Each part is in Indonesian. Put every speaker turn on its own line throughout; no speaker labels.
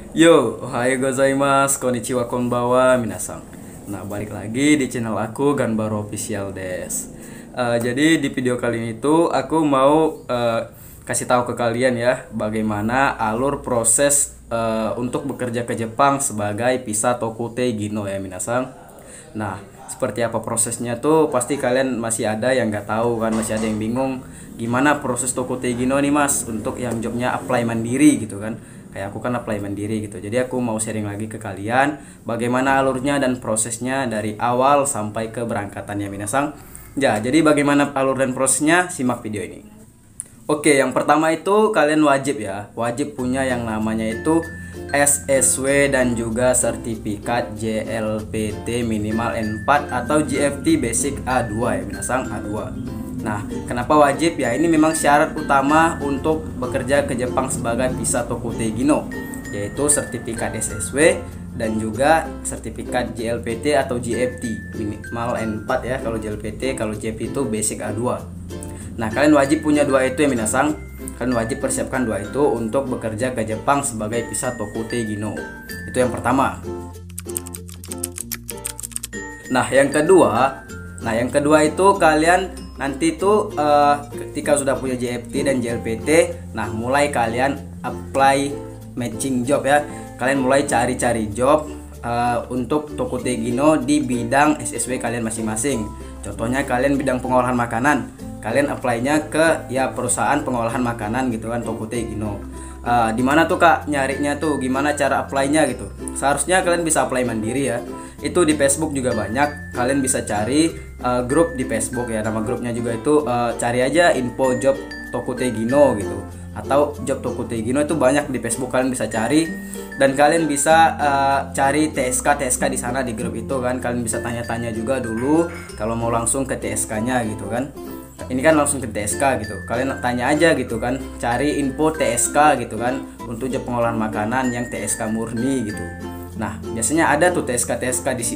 Yo, ohayou gozaimasu, konnichiwa, konbanwa, minasan. Nah, balik lagi di channel aku Ganbaro Official des. Jadi di video kali ini tuh aku mau kasih tahu ke kalian ya bagaimana alur proses untuk bekerja ke Jepang sebagai Pisa Tokute Gino ya minasan. Nah, seperti apa prosesnya tuh pasti kalian masih ada yang nggak tahu kan, masih ada yang bingung gimana proses Tokute Gino nih mas untuk yang jobnya apply mandiri gitu kan. Kayak aku kan apply mandiri gitu. Jadi aku mau sharing lagi ke kalian bagaimana alurnya dan prosesnya dari awal sampai keberangkatannya minasan. Ya, jadi bagaimana alur dan prosesnya, simak video ini. Oke, yang pertama itu kalian wajib punya yang namanya itu SSW dan juga sertifikat JLPT minimal N4 atau GFT Basic A2 ya minasan, A2. Nah, kenapa wajib ya? Ini memang syarat utama untuk bekerja ke Jepang sebagai Pisa Tokute Gino, yaitu sertifikat SSW dan juga sertifikat JLPT atau GFT minimal N4 ya kalau JLPT, kalau GFT itu Basic A2. Nah, kalian wajib punya dua itu ya minasan. Kalian wajib persiapkan dua itu untuk bekerja ke Jepang sebagai Pisa Tokute Gino. Itu yang pertama. Nah, yang kedua itu kalian nanti tuh ketika sudah punya JFT dan JLPT, nah mulai kalian apply matching job ya. Kalian mulai cari-cari job untuk Tokute Gino di bidang SSW kalian masing-masing. Contohnya kalian bidang pengolahan makanan, kalian apply-nya ke ya perusahaan pengolahan makanan gitu kan, Tokute Gino. Di mana tuh Kak nyarinya tuh, gimana cara apply-nya gitu? Seharusnya kalian bisa apply mandiri ya. Itu di Facebook juga banyak, kalian bisa cari grup di Facebook ya, nama grupnya juga itu cari aja info job Tokute Gino gitu, atau job Tokute Gino itu banyak di Facebook, kalian bisa cari. Dan kalian bisa cari TSK di sana di grup itu kan, kalian bisa tanya-tanya juga dulu kalau mau langsung ke TSK-nya gitu kan. Ini kan langsung ke TSK gitu, kalian tanya aja gitu kan, cari info TSK gitu kan untuk job pengolahan makanan yang TSK murni gitu. Nah, biasanya ada tuh TSK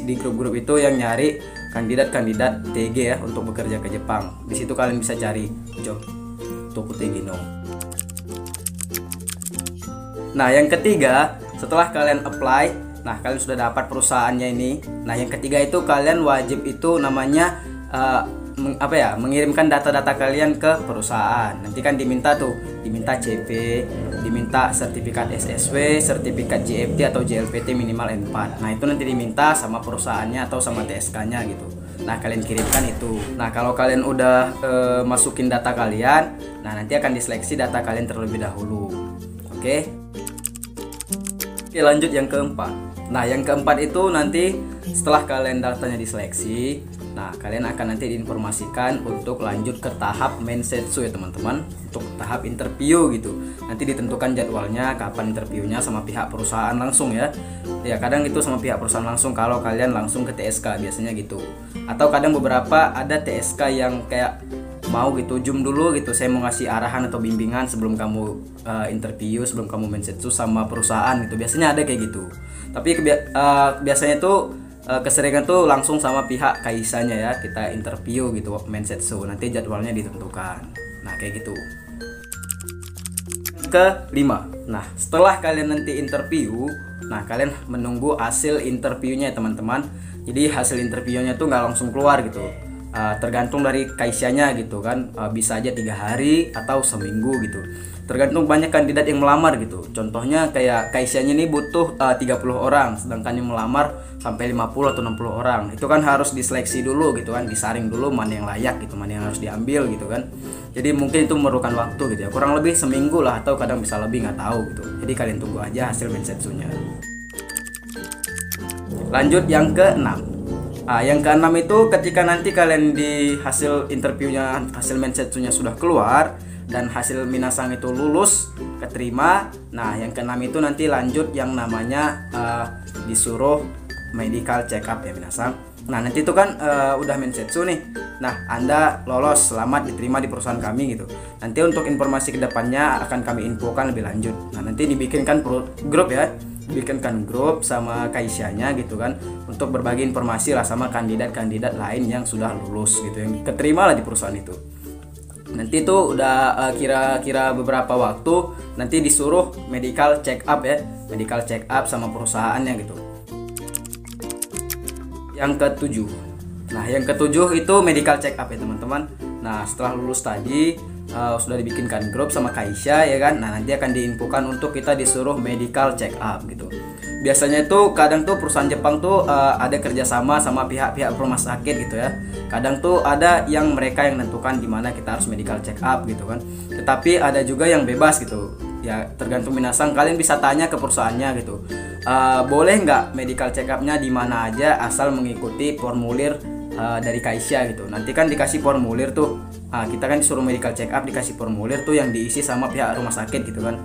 di grup-grup itu yang nyari kandidat-kandidat TG ya untuk bekerja ke Jepang. Di situ kalian bisa cari job Tokute Gino. Nah, yang ketiga, setelah kalian apply, nah kalian sudah dapat perusahaannya ini. Nah, yang ketiga itu kalian wajib itu namanya mengirimkan data-data kalian ke perusahaan. Nanti kan diminta CP, diminta sertifikat SSW, sertifikat GFT atau JLPT minimal N4. Nah, itu nanti diminta sama perusahaannya atau sama TSK-nya gitu. Nah, kalian kirimkan itu. Nah, kalau kalian udah masukin data kalian, nah nanti akan diseleksi data kalian terlebih dahulu. Oke, lanjut yang keempat. Nah, yang keempat itu nanti setelah kalian datanya diseleksi, nah kalian akan nanti diinformasikan untuk lanjut ke tahap mensetsu ya teman-teman, untuk tahap interview gitu. Nanti ditentukan jadwalnya kapan interviewnya sama pihak perusahaan langsung ya. Ya kadang itu sama pihak perusahaan langsung kalau kalian langsung ke TSK biasanya gitu. Atau kadang beberapa ada TSK yang kayak mau gitu, zoom dulu gitu, saya mau ngasih arahan atau bimbingan sebelum kamu interview, sebelum kamu mensetsu sama perusahaan gitu. Biasanya ada kayak gitu. Tapi biasanya tuh keseringan tuh langsung sama pihak kaisanya ya, kita interview gitu mensetsu, nanti jadwalnya ditentukan. Nah, kayak gitu. Kelima, nah setelah kalian nanti interview, nah kalian menunggu hasil interviewnya ya teman-teman. Jadi hasil interviewnya tuh nggak langsung keluar gitu, tergantung dari kaisanya gitu kan, bisa aja 3 hari atau seminggu gitu, tergantung banyak kandidat yang melamar gitu. Contohnya kayak kaisanya ini butuh 30 orang, sedangkan yang melamar sampai 50 atau 60 orang. Itu kan harus diseleksi dulu gitu kan, disaring dulu mana yang layak gitu, mana yang harus diambil gitu kan. Jadi mungkin itu memerlukan waktu gitu ya, kurang lebih seminggu lah atau kadang bisa lebih, nggak tahu gitu. Jadi kalian tunggu aja hasil mensetsunya. Lanjut yang keenam. Yang keenam itu ketika nanti kalian di hasil interviewnya, hasil mensetsunya sudah keluar dan hasil minasang itu lulus, keterima. Nah, yang keenam itu nanti lanjut yang namanya disuruh medical check up ya minasang. Nah, nanti itu kan udah mensetsu nih. Nah, Anda lolos, selamat diterima di perusahaan kami gitu. Nanti untuk informasi kedepannya akan kami infokan lebih lanjut. Nah, nanti dibikinkan grup ya, bikinkan grup sama kaisanya gitu kan, untuk berbagi informasi lah sama kandidat-kandidat lain yang sudah lulus gitu, yang keterima lah di perusahaan itu. Nanti itu udah kira-kira beberapa waktu nanti disuruh medical check up ya, medical check up sama perusahaannya gitu. Yang ketujuh, nah yang ketujuh itu medical check up ya teman-teman. Nah setelah lulus tadi sudah dibikinkan grup sama Kaisha ya kan. Nah nanti akan diinfokan untuk kita disuruh medical check up gitu. Biasanya itu kadang tuh perusahaan Jepang tuh ada kerjasama sama pihak-pihak rumah sakit gitu ya. Kadang tuh ada yang mereka yang nentukan di mana kita harus medical check up gitu kan. Tetapi ada juga yang bebas gitu. Ya tergantung minasang, kalian bisa tanya ke perusahaannya gitu. Boleh nggak medical check upnya di mana aja asal mengikuti formulir dari Kaisha gitu. Nanti kan dikasih formulir tuh. Kita kan disuruh medical check up, dikasih formulir tuh yang diisi sama pihak rumah sakit gitu kan.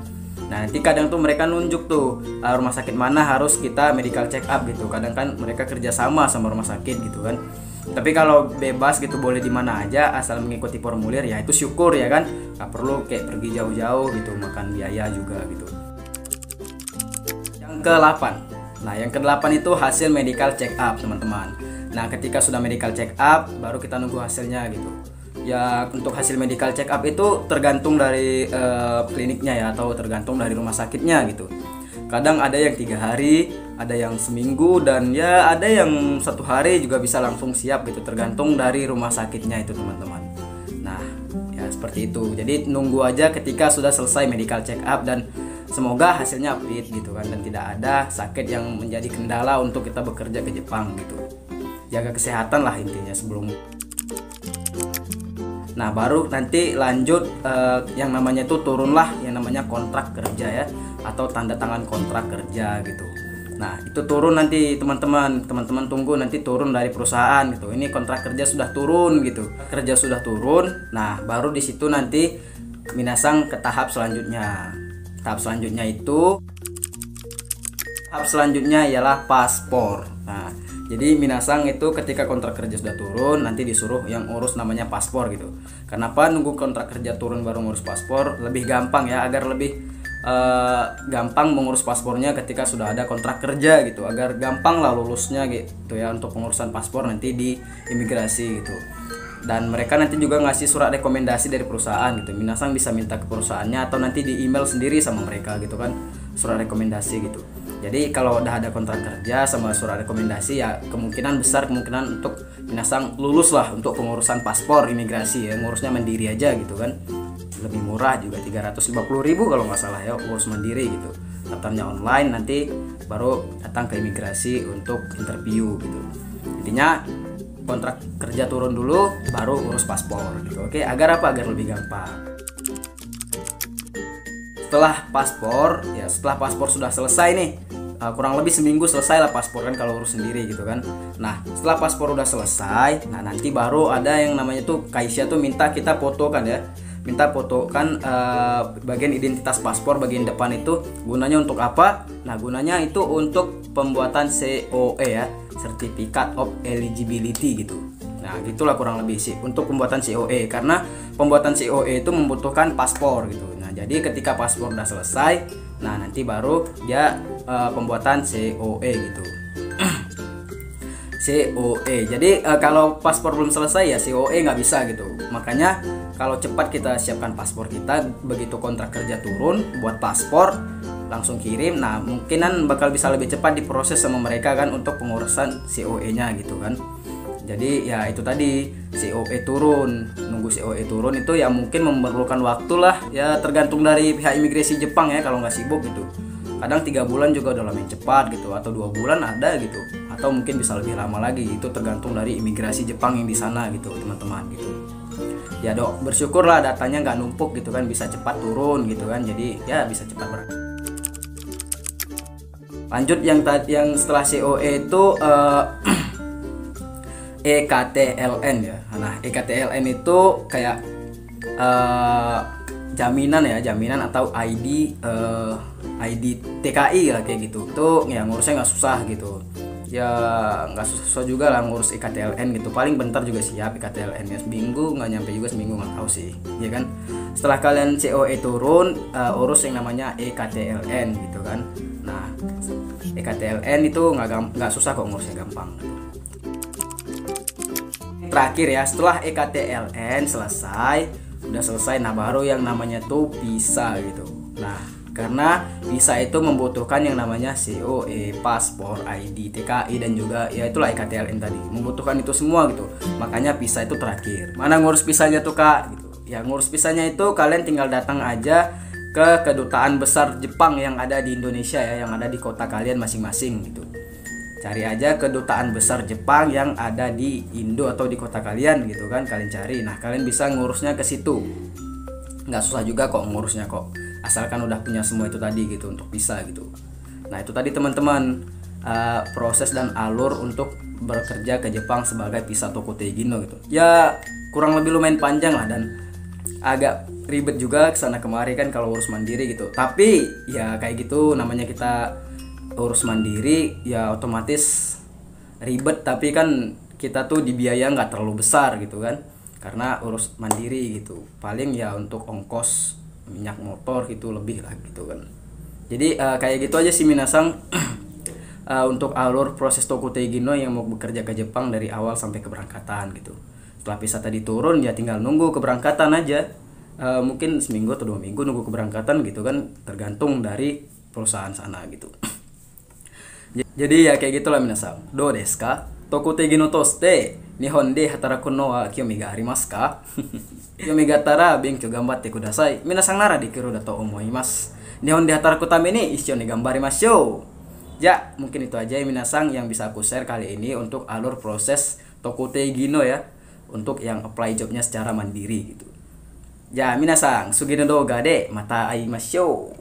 Nah nanti kadang tuh mereka nunjuk tuh rumah sakit mana harus kita medical check up gitu. Kadang kan mereka kerjasama sama rumah sakit gitu kan. Tapi kalau bebas gitu boleh di mana aja asal mengikuti formulir, ya itu syukur ya kan. Gak perlu kayak pergi jauh-jauh gitu, makan biaya juga gitu. Yang ke-8, nah yang ke-8 itu hasil medical check up teman-teman. Nah ketika sudah medical check up baru kita nunggu hasilnya gitu. Ya untuk hasil medical check up itu tergantung dari kliniknya ya, atau tergantung dari rumah sakitnya gitu. Kadang ada yang 3 hari, ada yang seminggu, dan ya ada yang 1 hari juga bisa langsung siap gitu, tergantung dari rumah sakitnya itu teman-teman. Nah ya seperti itu, jadi nunggu aja ketika sudah selesai medical check up, dan semoga hasilnya fit gitu kan, dan tidak ada sakit yang menjadi kendala untuk kita bekerja ke Jepang gitu. Jaga kesehatan lah intinya sebelum. Nah baru nanti lanjut yang namanya itu turunlah yang namanya kontrak kerja ya, atau tanda tangan kontrak kerja gitu. Nah itu turun nanti teman-teman tunggu nanti turun dari perusahaan gitu. Ini kontrak kerja sudah turun gitu, kerja sudah turun. Nah baru di situ nanti minasang ke tahap selanjutnya. Tahap selanjutnya ialah paspor. Nah jadi minasang itu ketika kontrak kerja sudah turun nanti disuruh yang urus namanya paspor gitu. Kenapa nunggu kontrak kerja turun baru ngurus paspor? Lebih gampang ya, agar lebih gampang mengurus paspornya ketika sudah ada kontrak kerja gitu, agar gampang lah lulusnya gitu ya untuk pengurusan paspor nanti di imigrasi gitu. Dan mereka nanti juga ngasih surat rekomendasi dari perusahaan gitu. Minasang bisa minta ke perusahaannya atau nanti di email sendiri sama mereka gitu kan, surat rekomendasi gitu. Jadi kalau udah ada kontrak kerja sama surat rekomendasi ya kemungkinan untuk minasang lulus lah untuk pengurusan paspor imigrasi ya, ngurusnya mandiri aja gitu kan. Lebih murah juga, 350.000 kalau nggak salah ya, urus mandiri gitu. Daftarnya online, nanti baru datang ke imigrasi untuk interview gitu. Intinya kontrak kerja turun dulu baru urus paspor gitu. Oke, agar apa? Agar lebih gampang. Setelah paspor sudah selesai nih, kurang lebih seminggu selesai lah paspor kan kalau urus sendiri gitu kan. Nah setelah paspor udah selesai, nah nanti baru ada yang namanya tuh Kaisha tuh minta kita fotokan ya, bagian identitas paspor bagian depan itu gunanya untuk apa? Nah gunanya itu untuk pembuatan COE ya, Certificate of Eligibility gitu. Nah gitulah kurang lebih sih untuk pembuatan COE, karena pembuatan COE itu membutuhkan paspor gitu. Nah jadi ketika paspor udah selesai, nah nanti baru dia pembuatan COE gitu. COE. Jadi kalau paspor belum selesai ya COE nggak bisa gitu. Makanya kalau cepat kita siapkan paspor kita, begitu kontrak kerja turun buat paspor langsung kirim. Nah mungkinan bakal bisa lebih cepat diproses sama mereka kan untuk pengurusan COE-nya gitu kan. Jadi ya itu tadi COE turun, nunggu COE turun itu ya mungkin memerlukan waktu lah ya, tergantung dari pihak imigrasi Jepang ya kalau nggak sibuk gitu. Kadang 3 bulan juga udah lumayan cepat gitu, atau 2 bulan ada gitu, atau mungkin bisa lebih lama lagi. Itu tergantung dari imigrasi Jepang yang di sana gitu teman-teman gitu. Ya dok, bersyukurlah datanya nggak numpuk gitu kan, bisa cepat turun gitu kan, jadi ya bisa cepat berangkat. Lanjut yang setelah COE itu EKTLN ya. Nah EKTLN itu kayak jaminan atau ID TKI lah kayak gitu. Tuh ya ngurusnya nggak susah gitu. Ya nggak susah juga lah ngurus EKTLN gitu. Paling bentar juga siap EKTLN ya, seminggu nggak nyampe juga seminggu, nggak tahu sih ya kan. Setelah kalian COE turun, urus yang namanya EKTLN gitu kan. Nah EKTLN itu nggak susah kok, ngurusnya gampang gitu. Terakhir ya, setelah EKTLN udah selesai, nah baru yang namanya tuh visa gitu. Nah, karena visa itu membutuhkan yang namanya COE, paspor, ID, TKI, dan juga ya itulah EKTLN tadi. Membutuhkan itu semua gitu. Makanya visa itu terakhir. Mana ngurus visanya tuh Kak? Gitu. Ya ngurus visanya itu kalian tinggal datang aja ke kedutaan besar Jepang yang ada di Indonesia ya, yang ada di kota kalian masing-masing gitu. Cari aja kedutaan besar Jepang yang ada di Indo atau di kota kalian gitu kan, kalian cari. Nah, kalian bisa ngurusnya ke situ. Nggak susah juga kok ngurusnya kok, asalkan udah punya semua itu tadi gitu untuk bisa gitu. Nah itu tadi teman-teman, proses dan alur untuk bekerja ke Jepang sebagai visa Tokutei Gino gitu. Ya kurang lebih lumayan panjang lah dan agak ribet juga kesana kemari kan kalau urus mandiri gitu. Tapi ya kayak gitu, namanya kita urus mandiri ya otomatis ribet, tapi kan kita tuh dibiaya nggak terlalu besar gitu kan, karena urus mandiri gitu. Paling ya untuk ongkos minyak motor gitu lebih lah gitu kan. Jadi kayak gitu aja sih minasang. Untuk alur proses Tokutei Gino yang mau bekerja ke Jepang dari awal sampai keberangkatan gitu. Setelah visa tadi turun ya tinggal nunggu keberangkatan aja. Mungkin seminggu atau 2 minggu nunggu keberangkatan gitu kan, tergantung dari perusahaan sana gitu. Jadi ya kayak gitulah minasang. Do desu ka? Tokutei Gino toshite Nihon de hataraku no wa kiyomi ga arimasu ka? Kiyomi ga atta benkyou ganbatte kudasai. Minasang nara dekiru da to omoimasu. Nihon de hataraku tame ni issho ni ganbarimashou. Ya, mungkin itu aja ya minasang yang bisa aku share kali ini untuk alur proses Tokutei Gino ya, untuk yang apply jobnya secara mandiri gitu. Ya, minasang, sugi no douga de mata aimashou.